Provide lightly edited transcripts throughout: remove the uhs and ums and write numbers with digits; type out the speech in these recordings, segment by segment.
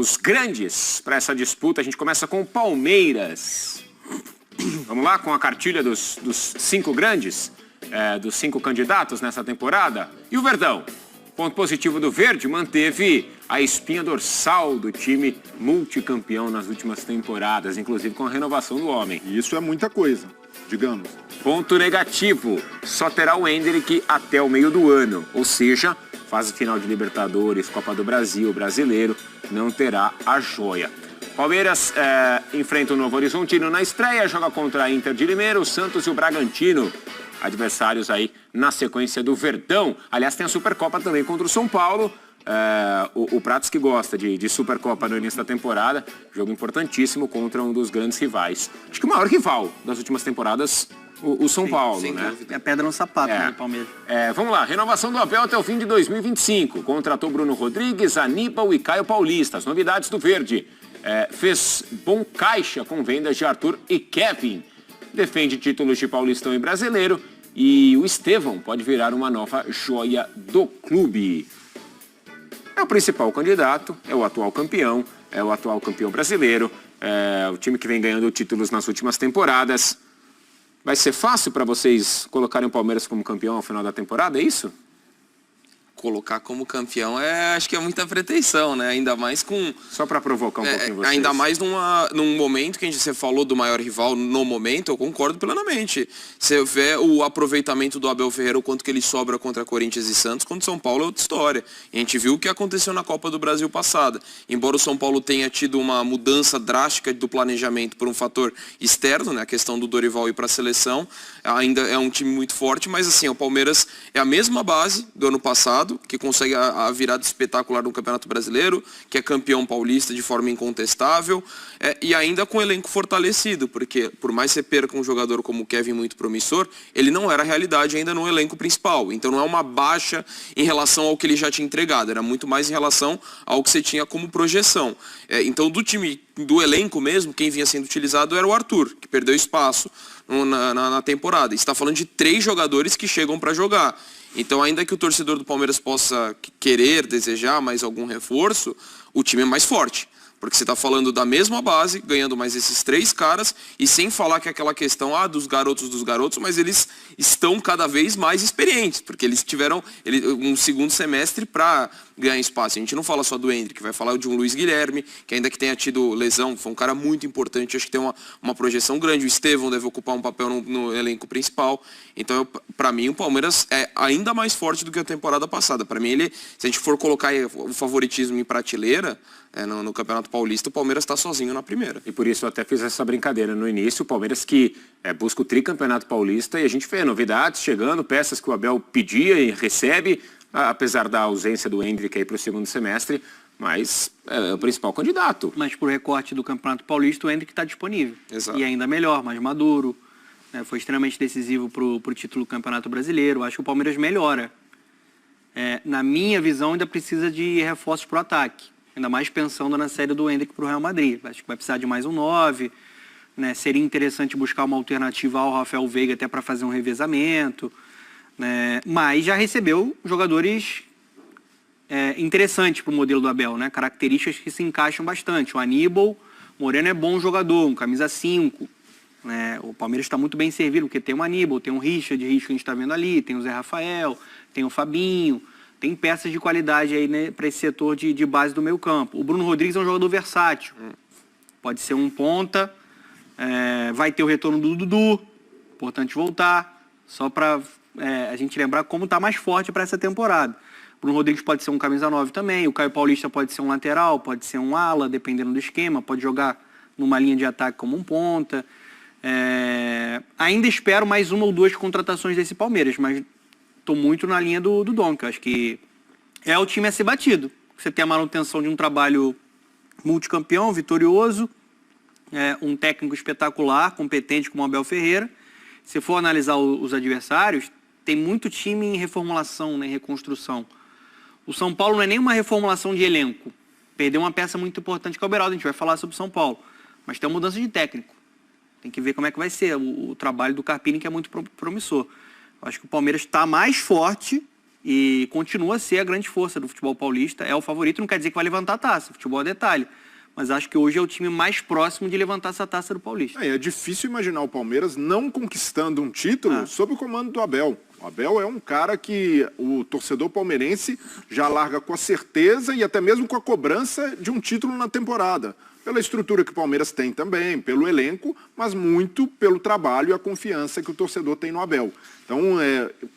os grandes para essa disputa. A gente começa com o Palmeiras. Vamos lá, com a cartilha dos 5 grandes, dos 5 candidatos nessa temporada. E o Verdão? Ponto positivo do Verde, manteve a espinha dorsal do time multicampeão nas últimas temporadas, inclusive com a renovação do homem. E isso é muita coisa, digamos. Ponto negativo, só terá o Endrick até o meio do ano, ou seja, fase final de Libertadores, Copa do Brasil, Brasileiro, não terá a joia. Palmeiras enfrenta o Novo Horizontino na estreia, joga contra a Inter de Limeira, o Santos e o Bragantino. Adversários aí na sequência do Verdão. Aliás, tem a Supercopa também contra o São Paulo. O Pratos que gosta de Supercopa no início da temporada. Jogo importantíssimo contra um dos grandes rivais. Acho que o maior rival das últimas temporadas, o São Paulo, né? É a pedra no sapato, né, do Palmeiras. Vamos lá, renovação do Abel até o fim de 2025. Contratou Bruno Rodrigues, Aníbal e Caio Paulista. As novidades do Verde. Fez bom caixa com vendas de Arthur e Kevin. Defende títulos de Paulistão e Brasileiro. E o Estevão pode virar uma nova joia do clube. É o principal candidato, é o atual campeão brasileiro, é o time que vem ganhando títulos nas últimas temporadas. Vai ser fácil para vocês colocarem o Palmeiras como campeão ao final da temporada, é isso? Colocar como campeão acho que é muita pretensão, né? Ainda mais com... Só para provocar um pouquinho vocês. Ainda mais num momento que você falou do maior rival, no momento, eu concordo plenamente. Você vê o aproveitamento do Abel Ferreira, o quanto que ele sobra contra Corinthians e Santos, contra São Paulo é outra história. E a gente viu o que aconteceu na Copa do Brasil passada. Embora o São Paulo tenha tido uma mudança drástica do planejamento por um fator externo, né? A questão do Dorival ir para a seleção, ainda é um time muito forte, mas assim, o Palmeiras é a mesma base do ano passado, que consegue a virada espetacular no Campeonato Brasileiro, que é campeão paulista de forma incontestável, e ainda com o elenco fortalecido, porque por mais que você perca um jogador como o Kevin muito promissor, ele não era a realidade ainda no elenco principal, então não é uma baixa em relação ao que ele já tinha entregado, era muito mais em relação ao que você tinha como projeção. Então do elenco mesmo, quem vinha sendo utilizado era o Arthur, que perdeu espaço na temporada. E está falando de 3 jogadores que chegam para jogar. Então, ainda que o torcedor do Palmeiras possa querer, desejar mais algum reforço, o time é mais forte. Porque você está falando da mesma base, ganhando mais esses 3 caras, e sem falar que é aquela questão dos garotos, mas eles estão cada vez mais experientes, porque eles tiveram um segundo semestre para ganhar espaço. A gente não fala só do Endrick, vai falar de um Luiz Guilherme, que ainda que tenha tido lesão, foi um cara muito importante, acho que tem uma projeção grande. O Estevão deve ocupar um papel no elenco principal. Então, para mim, o Palmeiras é ainda mais forte do que a temporada passada. Para mim, se a gente for colocar o favoritismo em prateleira, no Campeonato Paulista, o Palmeiras está sozinho na primeira. E por isso eu até fiz essa brincadeira no início. O Palmeiras que busca o tricampeonato paulista, e a gente vê novidades chegando, peças que o Abel pedia e recebe, apesar da ausência do Endrick aí para o segundo semestre, mas é o principal candidato. Mas por recorte do Campeonato Paulista, o Endrick está disponível. Exato. E ainda melhor, mais maduro, né? Foi extremamente decisivo para o título do Campeonato Brasileiro. Acho que o Palmeiras melhora. Na minha visão, ainda precisa de reforços para o ataque. Ainda mais pensando na série do Endrick para o Real Madrid. Acho que vai precisar de mais um 9. Né? Seria interessante buscar uma alternativa ao Rafael Veiga até para fazer um revezamento. Né? Mas já recebeu jogadores interessantes para o modelo do Abel. Né? Características que se encaixam bastante. O Aníbal Moreno é bom jogador, um camisa 5. Né? O Palmeiras está muito bem servido, porque tem o Aníbal, tem o Richard que a gente está vendo ali, tem o Zé Rafael, tem o Fabinho. Tem peças de qualidade aí, né, para esse setor de base do meio campo. O Bruno Rodrigues é um jogador versátil. Pode ser um ponta. Vai ter o retorno do Dudu. Importante voltar. Só para a gente lembrar como está mais forte para essa temporada. O Bruno Rodrigues pode ser um camisa 9 também. O Caio Paulista pode ser um lateral, pode ser um ala, dependendo do esquema. Pode jogar numa linha de ataque como um ponta. Ainda espero mais 1 ou 2 contratações desse Palmeiras, mas... Estou muito na linha do Donk. Acho que é o time a ser batido. Você tem a manutenção de um trabalho multicampeão, vitorioso, um técnico espetacular, competente como o Abel Ferreira. Se for analisar os adversários, tem muito time em reformulação, né, em reconstrução. O São Paulo não é nem uma reformulação de elenco. Perdeu uma peça muito importante que é o Beraldo. A gente vai falar sobre o São Paulo. Mas tem uma mudança de técnico. Tem que ver como é que vai ser o trabalho do Carpini, que é muito promissor. Acho que o Palmeiras está mais forte e continua a ser a grande força do futebol paulista. É o favorito, não quer dizer que vai levantar a taça. Futebol é detalhe. Mas acho que hoje é o time mais próximo de levantar essa taça do Paulista. É difícil imaginar o Palmeiras não conquistando um título sob o comando do Abel. O Abel é um cara que o torcedor palmeirense já larga com a certeza e até mesmo com a cobrança de um título na temporada. Pela estrutura que o Palmeiras tem também, pelo elenco, mas muito pelo trabalho e a confiança que o torcedor tem no Abel. Então,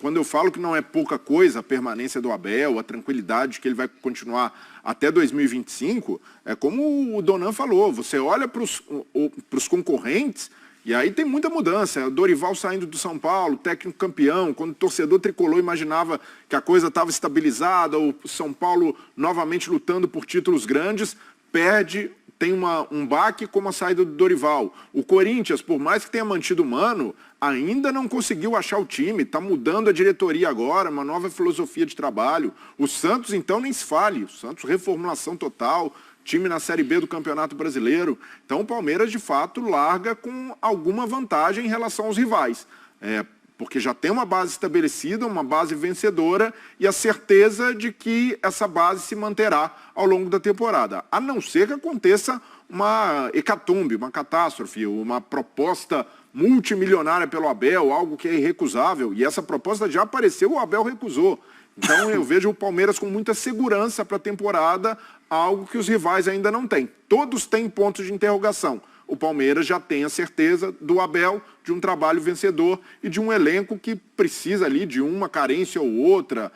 quando eu falo que não é pouca coisa a permanência do Abel, a tranquilidade que ele vai continuar até 2025, é como o Donan falou, você olha para os concorrentes e aí tem muita mudança. Dorival saindo do São Paulo, técnico campeão, quando o torcedor tricolor imaginava que a coisa estava estabilizada, o São Paulo novamente lutando por títulos grandes, perde. Tem um baque como a saída do Dorival. O Corinthians, por mais que tenha mantido o Mano, ainda não conseguiu achar o time. Está mudando a diretoria agora, uma nova filosofia de trabalho. O Santos, então, nem se fale. O Santos, reformulação total, time na Série B do Campeonato Brasileiro. Então, o Palmeiras, de fato, larga com alguma vantagem em relação aos rivais. Porque já tem uma base estabelecida, uma base vencedora e a certeza de que essa base se manterá ao longo da temporada. A não ser que aconteça uma hecatombe, uma catástrofe, uma proposta multimilionária pelo Abel, algo que é irrecusável. E essa proposta já apareceu, o Abel recusou. Então eu vejo o Palmeiras com muita segurança para a temporada, algo que os rivais ainda não têm. Todos têm pontos de interrogação. O Palmeiras já tem a certeza do Abel, de um trabalho vencedor e de um elenco que precisa ali de uma carência ou outra,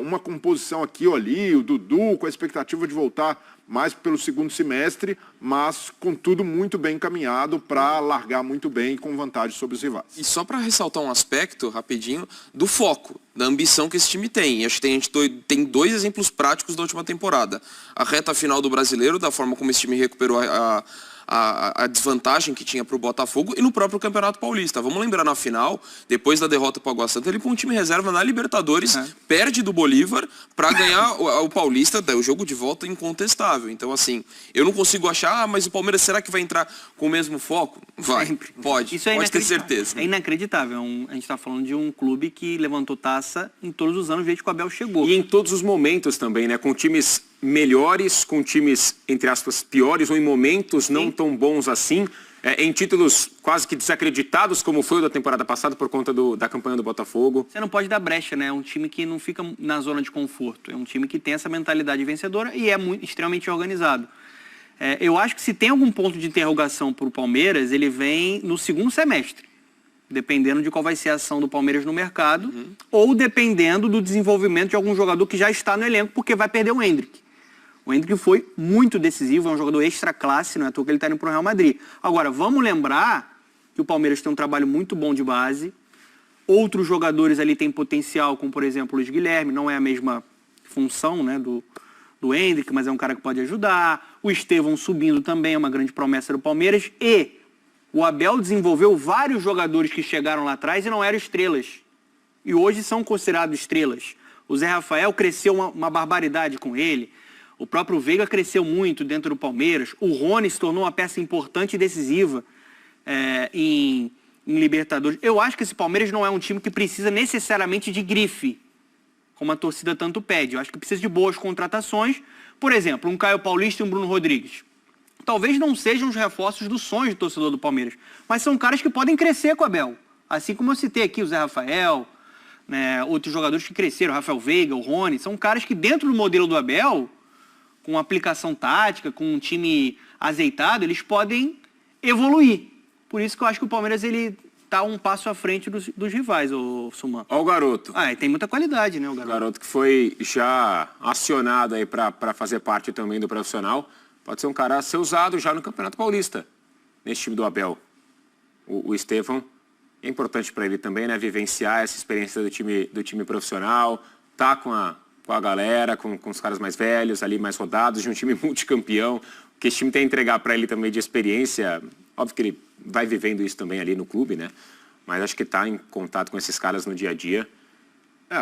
uma composição aqui ou ali, o Dudu com a expectativa de voltar mais pelo segundo semestre, mas com tudo muito bem encaminhado para largar muito bem com vantagem sobre os rivais. E só para ressaltar um aspecto, rapidinho, do foco, da ambição que esse time tem. E acho que a gente tem dois exemplos práticos da última temporada. A reta final do Brasileiro, da forma como esse time recuperou a desvantagem que tinha para o Botafogo e no próprio Campeonato Paulista. Vamos lembrar, na final, depois da derrota para o Água Santa, ele com um time reserva na Libertadores, perde do Bolívar para ganhar o Paulista, o jogo de volta incontestável. Então, assim, eu não consigo achar, mas o Palmeiras será que vai entrar com o mesmo foco? Vai, Sempre. pode ter certeza. É inacreditável. A gente está falando de um clube que levantou taça em todos os anos desde que o Abel chegou. E em todos os momentos também, né? Com times melhores, com times, entre aspas, piores, ou em momentos não tão bons assim, em títulos quase que desacreditados, como foi o da temporada passada por conta da campanha do Botafogo. Você não pode dar brecha, né? É um time que não fica na zona de conforto. É um time que tem essa mentalidade vencedora e é extremamente organizado. Eu acho que se tem algum ponto de interrogação para o Palmeiras, ele vem no segundo semestre. Dependendo de qual vai ser a ação do Palmeiras no mercado, ou dependendo do desenvolvimento de algum jogador que já está no elenco, porque vai perder o Endrick. O Endrick foi muito decisivo, é um jogador extra classe, não é à toa que ele está indo para o Real Madrid. Agora, vamos lembrar que o Palmeiras tem um trabalho muito bom de base, outros jogadores ali têm potencial, como por exemplo o Luiz Guilherme, não é a mesma função, né, do Endrick, mas é um cara que pode ajudar. O Estevão subindo também é uma grande promessa do Palmeiras e o Abel desenvolveu vários jogadores que chegaram lá atrás e não eram estrelas. E hoje são considerados estrelas. O Zé Rafael cresceu uma barbaridade com ele. O próprio Veiga cresceu muito dentro do Palmeiras. O Rony se tornou uma peça importante e decisiva em Libertadores. Eu acho que esse Palmeiras não é um time que precisa necessariamente de grife, como a torcida tanto pede. Eu acho que precisa de boas contratações. Por exemplo, um Caio Paulista e um Bruno Rodrigues. Talvez não sejam os reforços do sonho do torcedor do Palmeiras, mas são caras que podem crescer com o Abel. Assim como eu citei aqui o Zé Rafael, né, outros jogadores que cresceram, o Rafael Veiga, o Rony, são caras que dentro do modelo do Abel, com aplicação tática, com um time azeitado, eles podem evoluir. Por isso que eu acho que o Palmeiras ele tá um passo à frente dos rivais, o Suman. Olha o garoto. E tem muita qualidade, né, o garoto. O garoto que foi já acionado aí para fazer parte também do profissional. Pode ser um cara a ser usado já no Campeonato Paulista, nesse time do Abel. O Estevão, é importante para ele também, né, vivenciar essa experiência do time profissional, tá com a galera, com os caras mais velhos, ali mais rodados, de um time multicampeão. O que esse time tem a entregar para ele também de experiência, óbvio que ele vai vivendo isso também ali no clube, né? Mas acho que está em contato com esses caras no dia a dia.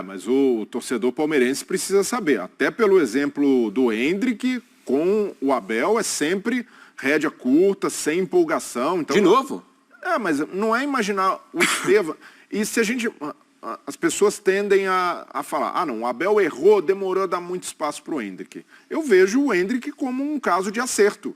Mas o torcedor palmeirense precisa saber, até pelo exemplo do Endrick, com o Abel é sempre rédea curta, sem empolgação. Então, de novo? Mas não é imaginar o Estevão. E se a gente... as pessoas tendem a falar, não, o Abel errou, demorou a dar muito espaço para o Endrick. Eu vejo o Endrick como um caso de acerto.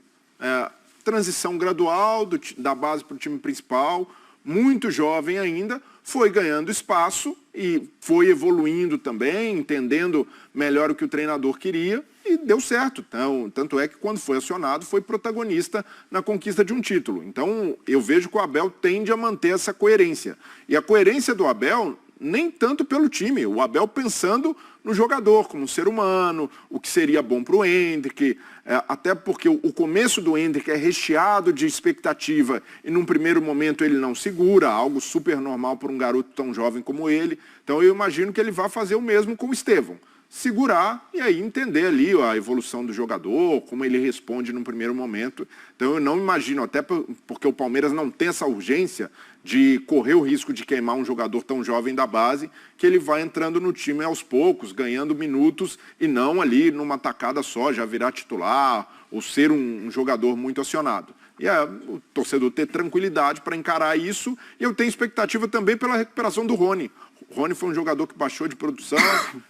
Transição gradual da base para o time principal, muito jovem ainda, foi ganhando espaço e foi evoluindo também, entendendo melhor o que o treinador queria e deu certo. Então, tanto é que quando foi acionado, foi protagonista na conquista de um título. Então, eu vejo que o Abel tende a manter essa coerência. E a coerência do Abel, nem tanto pelo time, o Abel pensando no jogador, como um ser humano, o que seria bom para o Endrick, até porque o começo do Endrick é recheado de expectativa e num primeiro momento ele não segura, algo super normal para um garoto tão jovem como ele. Então eu imagino que ele vai fazer o mesmo com o Estevão. Segurar e aí entender ali a evolução do jogador, como ele responde num primeiro momento. Então eu não imagino, até porque o Palmeiras não tem essa urgência de correr o risco de queimar um jogador tão jovem da base, que ele vai entrando no time aos poucos, ganhando minutos e não ali numa tacada só, já virar titular ou ser um jogador muito acionado. E o torcedor ter tranquilidade para encarar isso. E eu tenho expectativa também pela recuperação do Rony. O Rony foi um jogador que baixou de produção,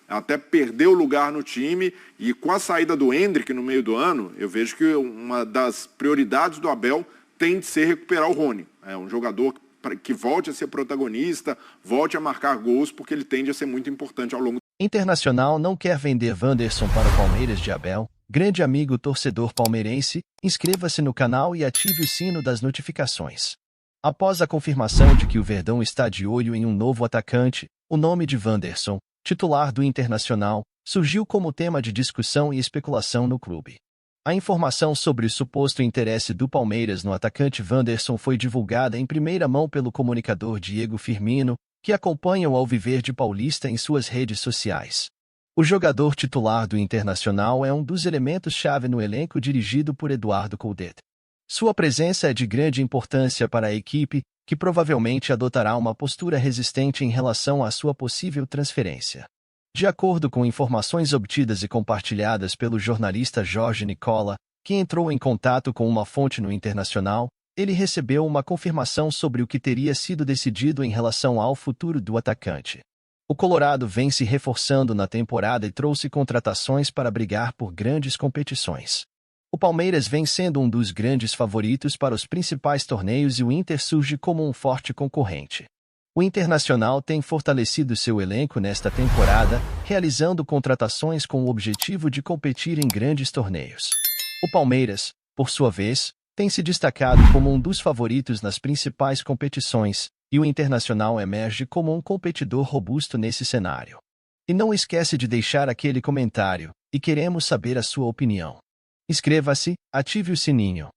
até perdeu lugar no time. E com a saída do Endrick no meio do ano, eu vejo que uma das prioridades do Abel tem de ser recuperar o Rony. É um jogador que volte a ser protagonista, volte a marcar gols, porque ele tende a ser muito importante ao longo do... Internacional não quer vender Wanderson para o Palmeiras de Abel. Grande amigo torcedor palmeirense, inscreva-se no canal e ative o sino das notificações. Após a confirmação de que o Verdão está de olho em um novo atacante, o nome de Wanderson, titular do Internacional, surgiu como tema de discussão e especulação no clube. A informação sobre o suposto interesse do Palmeiras no atacante Wanderson foi divulgada em primeira mão pelo comunicador Diego Firmino, que acompanha o Alviverde Paulista em suas redes sociais. O jogador titular do Internacional é um dos elementos-chave no elenco dirigido por Eduardo Coudet. Sua presença é de grande importância para a equipe, que provavelmente adotará uma postura resistente em relação à sua possível transferência. De acordo com informações obtidas e compartilhadas pelo jornalista Jorge Nicola, que entrou em contato com uma fonte no Internacional, ele recebeu uma confirmação sobre o que teria sido decidido em relação ao futuro do atacante. O Colorado vem se reforçando na temporada e trouxe contratações para brigar por grandes competições. O Palmeiras vem sendo um dos grandes favoritos para os principais torneios e o Inter surge como um forte concorrente. O Internacional tem fortalecido seu elenco nesta temporada, realizando contratações com o objetivo de competir em grandes torneios. O Palmeiras, por sua vez, tem se destacado como um dos favoritos nas principais competições, e o Internacional emerge como um competidor robusto nesse cenário. E não esquece de deixar aquele comentário, e queremos saber a sua opinião. Inscreva-se, ative o sininho.